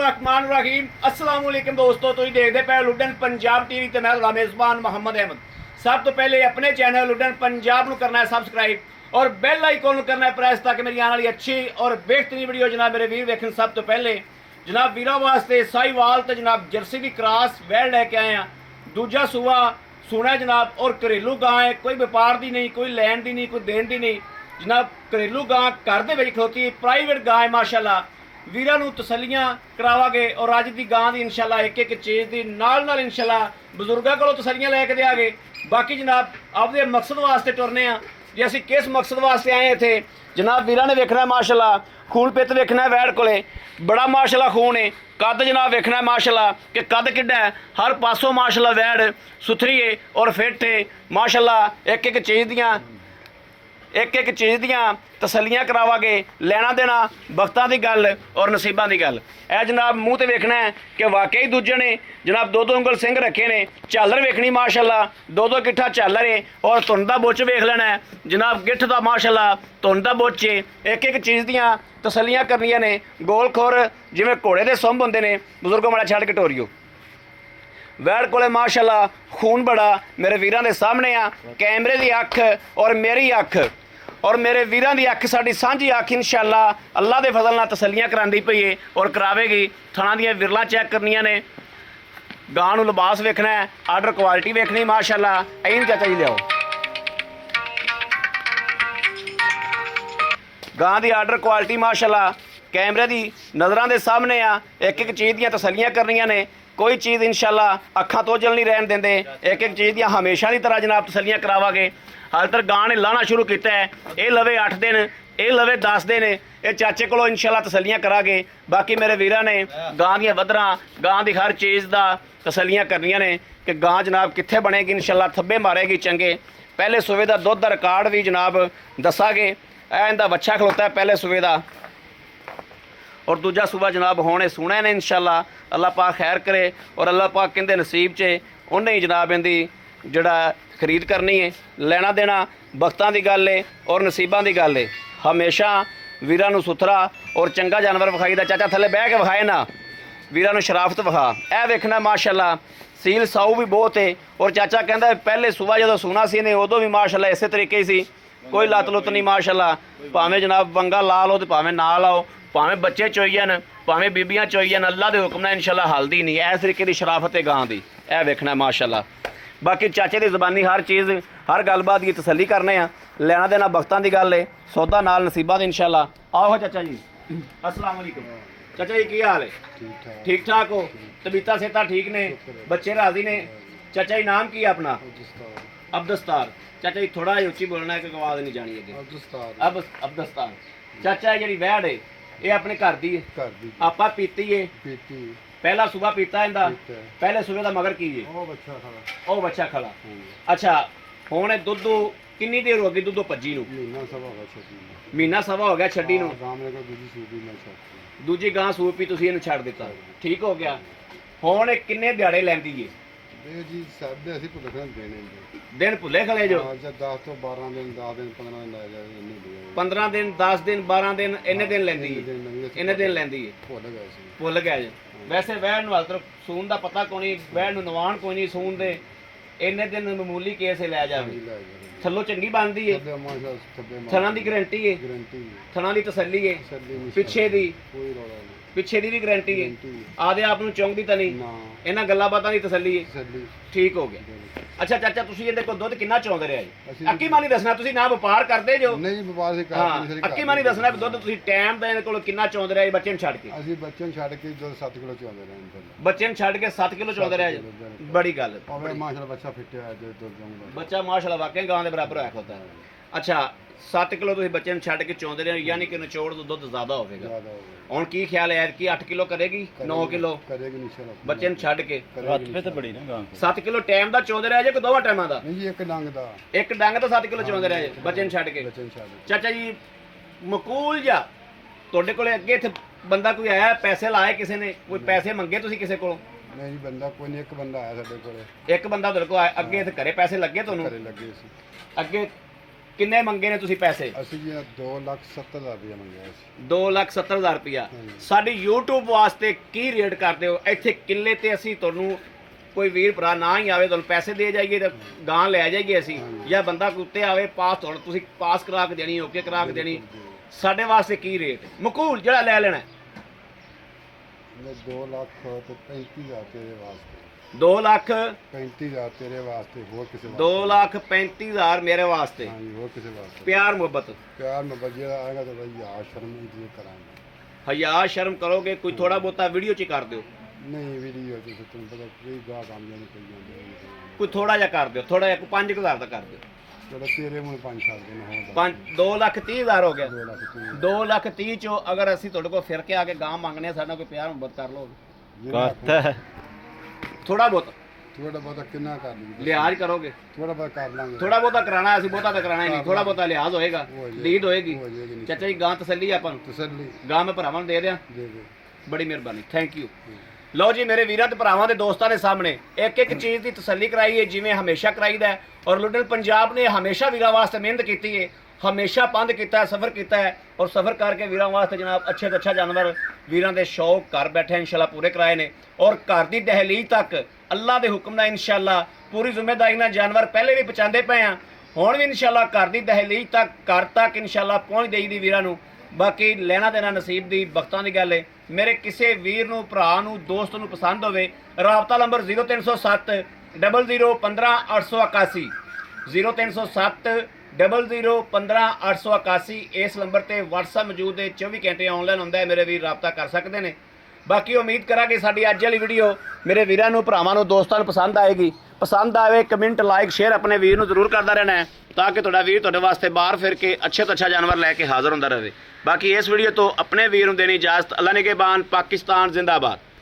बिस्मिल्लाहिर्रहमानिर्रहीम अस्सलाम वालेकुम दोस्तों, तुम देखते पे लुडन पंजाब टीवी ते मैं तुहाडा मेज़बान मोहम्मद अहमद। सब तो पहले अपने चैनल लुडन पंजाब करना है सबसक्राइब और बेल आइकन करना है प्रेस ताकि मेरी आने वाली अच्छी और बेहतरीन वीडियो जनाब मेरे वीर वेखन। सब तो पहले जनाब वीरों वास्ते साहीवाल तो जनाब जर्सी की क्रॉस वैल लैके आए हैं। दूजा सूआ सुना जनाब और घरेलू गां है, कोई व्यापार की नहीं, कोई लैन की नहीं, कोई देन की नहीं जनाब। घरेलू गां घर दे विच खलोती है, प्राइवेट गां है माशाअल्लाह। वीरां नूं तसल्लियां करावांगे और अज दी गां दी इंशाअल्लाह एक एक चीज़ दी नाल इंशाअल्लाह बजुर्गां कोलों तसल्लियां लैके देंगे। बाकी जनाब आपदे मकसद वास्ते टुरने आ जे असीं किस मकसद वास्ते आए इत्थे जनाब वीरां ने वेखना माशाअल्लाह खून पित वेखना है वैड़ कोले बड़ा माशाअल्लाह खून है। कद जनाब वेखना है माशाअल्लाह कि कद किड्डा है, हर पासों माशाअल्लाह वैड़ सुथरी है और फिट है माशाअल्लाह। एक एक चीज़ दियां तसल्लियां करावांगे, लेना देना वक्तां दी गल और नसीबां दी गल। ए जनाब मूँह ते वेखना है कि वाकई दूजे ने जनाब दो उंगल सिंह रखे ने। झालर वेखनी माशाअल्लाह, दो किट्ठा झालर है और धुन दा बुच वेख लेना है जनाब। गिट्ठ दा माशाअल्लाह धुन दा बुच है। एक एक चीज़ दियां तसल्लियां करनियां ने। गोल खोर जिवें घोड़े दे सुंभ हुंदे ने, बजुर्गों माड़ा छड्ड के टोरियो। वैड़ कोले माशाअल्लाह खून बड़ा मेरे वीरां दे सामने आ। कैमरे दी अख और मेरी अख और मेरे वीरां दी अख साडी सांझी अख इंशाअल्लाह अल्लाह दे फजल नाल तसल्लियां करांदी पई है और करावेगी। थणा दियां विरलां चैक करनियां ने, गां नूं लिबास वेखना है, आर्डर क्वालिटी वेखनी माशाअल्लाह। ऐन चाचा जी लिआओ गां दी आर्डर क्वालिटी माशाअल्लाह कैमरे दी नज़रां दे सामने आ। एक एक चीज़ दियां तसल्लियां करनियां ने, कोई चीज़ इंशाअल्लाह अखां तो जल नहीं रहन देंदे। एक एक चीज़ दियां हमेशा की तरह जनाब तसल्लियां करावांगे। हाल तक गां ने लाना शुरू किया है, ये लवे 8 दिन, ये लवे 10 दिन, ये चाचे को इंशाअल्लाह तसल्लियां करांगे। बाकी मेरे वीरां ने गां दियां वधरां गां दी हर चीज़ दा तसल्लियां करनियां ने कि गां जनाब कित्थे बनेगी इंशाअल्लाह, थब्बे मारेगी चंगे। पहले सूबे का दुध का रिकॉर्ड भी जनाब दसांगे। इहदा बच्चा खलोता है पहले सूबे का और दूजा सूबा जनाब होने सुने ने इंशाअल्लाह। अल्लाह पाक खैर करे और अल्लाह पाक कहते नसीब च उन्हें ही जनाब इनकी जड़ा खरीद करनी है। लेना देना वक्तां की गल है और नसीबां की गल है। हमेशा वीरां नूं सुथरा और चंगा जानवर विखाईदा। चाचा थले बह के विखाए ना, वीरां नूं शराफत विखा। यह वेखना माशाअल्लाह सील साऊ भी बहुत है और चाचा कहता पहले सुबह जो सुना सी ने उदों भी माशाअल्लाह इस तरीके ही सी, कोई लत लुत नहीं माशाअल्लाह। भावें जनाब वंगा ला लो तो भावें ना लाओ, भावें बच्चे चोईयन भावें बीबियां चोईयन, अल्लाह के हुक्म नाल इंशाअल्लाह हलदी नहीं। इस तरीके की शराफत है गां की, यह वेखना माशाअल्लाह। बाकी चाचे की ज़बानी हर चीज़ हर गलबात की तसल्ली करने आ। लेना देना वक्तां की गल है, सौदा नाल नसीबां दी इंशाअल्लाह। आओ चाचा जी, अस्सलाम वालेकुम। चाचा जी की हाल है? ठीक ठाक हो? तबीयतां सेहतां ठीक ने? बच्चे राजी ने? चाचा जी नाम की है अपना? अब्दुस्तार। चाचा जी थोड़ा जिहा उच्ची बोलना है कि आवाज़ नहीं जानी है। अब्दुस्तार। चाचा जी वैड़ है ये अपने घर दी है, आपा पीती है, पहला सुबह पीता इंदा, पहले सुबह का मगर की है ओ बच्चा खड़ा। अच्छा हुण दुध कितनी देर हो गई दुधों भज्जी नूं? महीना सवा हो गया छड्डी नूं। दूजी गां सूप भी तुसीं इहनूं छड्ड दित्ता, ठीक हो गया। हुण किन्ने दिहाड़े लैंदी है? दिन भुले खले जो 15 दिन 10 दिन 12 दिन इन्ने दिन लैंदी है, इन्ने दिन लैंदी है, भुल गया जी। वैसे वैड़ नूं हाल सून का पता कोई नहीं, वैड़ नूं नवाण कोई नहीं, सून दे इन्ने दिन मामूली केस लै जावे। थल्लों चंगी बनती है, थना की गारंटी है, थना की तसल्ली है, पिछे दी भी गारंटी है, आदे आप चौंकदी तो नहीं, इन्हां गल्लां बातां दी तसल्ली है, ठीक हो गया। अच्छा चाचा तुसीं इहदे कोल दुध किन्ना चौंदे रहे जी? अक्की मानी दसना, तुसीं ना व्यापार करदे जो? नहीं व्यापार से करदे। अक्की मानी दसना दुध तुसीं टाइम दा इहदे कोल किन्ना चौंदे रहे बच्चे नूं छड्ड के? असीं बच्चे नूं छड्ड के दुध 7 किलो चौंदे रहे। बच्चे नूं छड्ड के 7 किलो चौंदे रहे, बड़ी गल। माशाअल्लाह बच्चा फिट्टिया है, बच्चा माशाअल्लाह वाकई गां दे बराबर होया होता है। अच्छा 7 किलो तुसीं बच्चे नूं छड्ड के चौंदे रहे, यानी कि निचोड़ तो दुध ज़्यादा होवेगा। हुण की ख्याल है कि 8 किलो करेगी? 9 किलो करेगी बच्चे नूं छड्ड के? 7 किलो टाइम दा चौंदे रहे जे कि दोवां टाइमां दा? नहीं एक डंग दा 7 किलो चौंदे रहे बच्चे नूं छड्ड के। चाचा जी मकूल जा तुहाडे कोले अगे इत्थे बंदा कोई आया पैसे लाए किसी ने, कोई पैसे मंगे तुसीं किसी कोलों? नहीं बंदा कोई नहीं, एक बंदा आया साडे कोले, एक बंदा तुहाडे कोल अगे इत्थे घरे पैसे लगे तुहानूं? घरे लगे सी अगे ਕਿੰਨੇ ਮੰਗੇ ਨੇ ਤੁਸੀਂ ਪੈਸੇ? ਅਸੀਂ ਜੀ 2,70,000 ਰੁਪਇਆ ਮੰਗਿਆ ਸੀ। 2,70,000 ਰੁਪਇਆ। ਹਾਂਜੀ। ਸਾਡੀ YouTube ਵਾਸਤੇ ਕੀ ਰੇਟ ਕਰਦੇ ਹੋ? ਇੱਥੇ ਕਿੱਲੇ ਤੇ ਅਸੀਂ ਤੁਹਾਨੂੰ ਕੋਈ ਵੀਰ ਭਰਾ ਨਾ ਹੀ ਆਵੇ ਤੁਹਾਨੂੰ ਪੈਸੇ ਦੇ ਜਾਈਏ ਤਾਂ ਗਾਂ ਲੈ ਜਾਈਏ ਅਸੀਂ, ਜਾਂ ਬੰਦਾ ਕੋਈ ਉੱਤੇ ਆਵੇ ਪਾਸ ਤੁਹਾਨੂੰ ਤੁਸੀਂ ਪਾਸ ਕਰਾ ਕੇ ਦੇਣੀ, ਓਕੇ ਕਰਾ ਕੇ ਦੇਣੀ, ਸਾਡੇ ਵਾਸਤੇ ਕੀ ਰੇਟ ਮਕੂਲ ਜਿਹੜਾ ਲੈ ਲੈਣਾ? 2,35,000 ਤੇਰੇ ਵਾਸਤੇ, 2,35,000 ਤੇਰੇ ਵਾਸਤੇ, ਹੋਰ ਕਿਸੇ ਵਾਸਤੇ। 2,35,000 ਮੇਰੇ ਵਾਸਤੇ। ਹਾਂਜੀ, ਹੋਰ ਕਿਸੇ ਵਾਸਤੇ। ਪਿਆਰ ਮੁਹੱਬਤ ਪਿਆਰ ਮੁਹੱਬਤ ਜਿਹੜਾ ਆਏਗਾ ਤਾਂ ਬਈ ਆ ਸ਼ਰਮ ਜੀ ਕਰਾਂਗੇ। ਹਯਾ ਸ਼ਰਮ ਕਰੋਗੇ, ਕੋਈ ਥੋੜਾ ਬਹੁਤਾ ਵੀਡੀਓ 'ਚ ਹੀ ਕਰ ਦਿਓ, ਨਹੀਂ ਵੀਡੀਓ ਤੇ ਤੁਹਾਨੂੰ ਪਤਾ ਕੋਈ ਗਾਹ ਕੰਮ ਨਹੀਂ ਪਈ ਜਾਂਦੇ। ਕੋਈ ਥੋੜਾ ਜਿਹਾ ਕਰ ਦਿਓ, ਥੋੜਾ ਜਿਹਾ ਕੋਈ 5,000 ਦਾ ਕਰ ਦਿਓ। ਚਲੋ ਤੇਰੇ ਮੂੰਹ 5 ਦਿਨ ਹੋਰ 2,30,000 ਹੋ ਗਿਆ। 2,30,000 2,30,000 ਚੋਂ ਅਗਰ ਅਸੀਂ ਤੁਹਾਡੇ ਕੋਲ ਫਿਰ ਕੇ ਆ ਕੇ ਗਾਂ ਮੰਗਨੇ ਆ, ਸਾਡਾ ਕੋਈ ਪਿਆਰ ਮੁਹੱਬਤ ਕਰ ਲਓ, ਥੋੜਾ ਬਹੁਤ ਥੋੜਾ ਬਹੁਤਾ ਕਿੰਨਾ ਕਰ ਲਈਏ? ਲਿਹਾਜ਼ ਕਰੋਗੇ? ਥੋੜਾ ਬਹੁਤ ਕਰ ਲਾਂਗੇ। ਥੋੜਾ ਬਹੁਤਾ ਕਰਾਣਾ, ਅਸੀਂ ਬਹੁਤਾ ਤਾਂ ਕਰਾਣਾ ਹੀ ਨਹੀਂ, ਥੋੜਾ ਬਹੁਤਾ ਲਿਹਾਜ਼ ਹੋਏਗਾ, ਲੀਡ ਹੋਏਗੀ। ਹੋ ਜਾਏਗੀ ਨਹੀਂ। ਚਾਚਾ ਜੀ ਗਾਂ ਤਸੱਲੀ ਆਪਾਂ ਨੂੰ, ਤਸੱਲੀ ਗਾਂ ਮੈਂ ਭਰਾਵਾਂ ਨੂੰ ਦੇ ਦਿਆਂ, ਦੇ ਦੇ। ਬੜੀ ਮਿਹਰਬਾਨੀ, ਥੈਂਕ ਯੂ। ਲਓ ਜੀ ਮੇਰੇ ਵੀਰਾਂ ਤੇ ਭਰਾਵਾਂ ਦੇ ਦੋਸਤਾਂ ਦੇ ਸਾਹਮਣੇ ਇੱਕ ਇੱਕ ਚੀਜ਼ ਦੀ ਤਸੱਲੀ ਕਰਾਈ ਹੈ, ਜਿਵੇਂ ਹਮੇਸ਼ਾ ਕਰਾਈਦਾ ਹੈ। ਔਰ ਲੁੱਟਣ ਪੰਜਾਬ ਨੇ ਹਮੇਸ਼ਾ ਵੀਰਾਂ ਵਾਸਤੇ ਮਿਹਨਤ ਕੀਤੀ ਹੈ, ਹਮੇਸ਼ਾ ਪੰਧ ਕੀਤਾ, ਸਫ਼ਰ ਕੀਤਾ ਹੈ, ਔਰ ਸਫ਼ਰ ਕਰਕੇ ਵੀਰਾਂ ਵਾਸਤੇ ਜਨਾਬ ਅੱਛੇ ਤੋਂ ਅੱਛਾ ਜਾਨਵਰ ਵੀਰਾਂ ਦੇ ਸ਼ੌਕ ਘਰ ਬੈਠੇ ਇਨਸ਼ਾਅੱਲਾ ਪੂਰੇ ਕਰਾਏ ਨੇ। ਔਰ ਘਰ ਦੀ ਦਹਲੀਜ਼ ਤੱਕ ਅੱਲਾਹ ਦੇ ਹੁਕਮ ਨਾਲ ਇਨਸ਼ਾਅੱਲਾ ਪੂਰੀ ਜ਼ਿੰਮੇਦਾਰੀ ਨਾਲ ਜਾਨਵਰ ਪਹਿਲੇ ਵੀ ਪਹੁੰਚਾਉਂਦੇ ਪਏ ਆ, ਹੁਣ ਵੀ ਇਨਸ਼ਾਅੱਲਾ ਘਰ ਦੀ ਦਹਲੀਜ਼ ਤੱਕ ਘਰ ਤੱਕ ਇਨਸ਼ਾਅੱਲਾ ਪਹੁੰਚ ਦੇਈਦੀ ਵੀਰਾਂ ਨੂੰ। ਬਾਕੀ ਲੈਣਾ ਦੇਣਾ ਨਸੀਬ ਦੀ ਬਖਤਾਂ ਦੀ ਗੱਲ ਹੈ। ਮੇਰੇ ਕਿਸੇ ਵੀਰ ਨੂੰ, ਭਰਾ ਨੂੰ, ਦੋਸਤ ਨੂੰ ਪਸੰਦ ਹੋਵੇ, ਰਾਬਤਾ ਨੰਬਰ 0307 00 15 881 0307 00 15 881 ਇਸ ਨੰਬਰ ਤੇ WhatsApp ਮੌਜੂਦ ਹੈ, 24 ਘੰਟੇ ਆਨਲਾਈਨ ਹੁੰਦਾ ਹੈ, ਮੇਰੇ ਵੀਰ ਰਾਬਤਾ ਕਰ ਸਕਦੇ ਨੇ। ਬਾਕੀ ਉਮੀਦ ਕਰਾਂਗੇ ਸਾਡੀ ਅੱਜ ਵਾਲੀ ਵੀਡੀਓ ਮੇਰੇ ਵੀਰਾਂ ਨੂੰ, ਭਰਾਵਾਂ ਨੂੰ, ਦੋਸਤਾਂ ਨੂੰ ਪਸੰਦ ਆਏਗੀ। ਪਸੰਦ ਆਵੇ ਕਮੈਂਟ, ਲਾਈਕ, ਸ਼ੇਅਰ ਆਪਣੇ ਵੀਰ ਨੂੰ ਜ਼ਰੂਰ ਕਰਦਾ ਰਹਿਣਾ ਹੈ, ਤਾਂ ਕਿ ਤੁਹਾਡਾ ਵੀਰ ਤੁਹਾਡੇ ਵਾਸਤੇ ਬਾਹਰ ਫਿਰ ਕੇ ਅੱਛੇ ਤੋਂ ਅੱਛਾ ਜਾਨਵਰ ਲੈ ਕੇ ਹਾਜ਼ਰ ਹੁੰਦਾ ਰਹੇ। ਬਾਕੀ ਇਸ ਵੀਡੀਓ ਤੋਂ ਆਪਣੇ ਵੀਰ ਨੂੰ ਦੇਣੀ ਇਜਾਜ਼ਤ। ਅੱਲਾ ਨਿਗਹਿਬਾਨ, ਪਾਕਿਸਤਾਨ ਜ਼ਿੰਦਾਬਾਦ।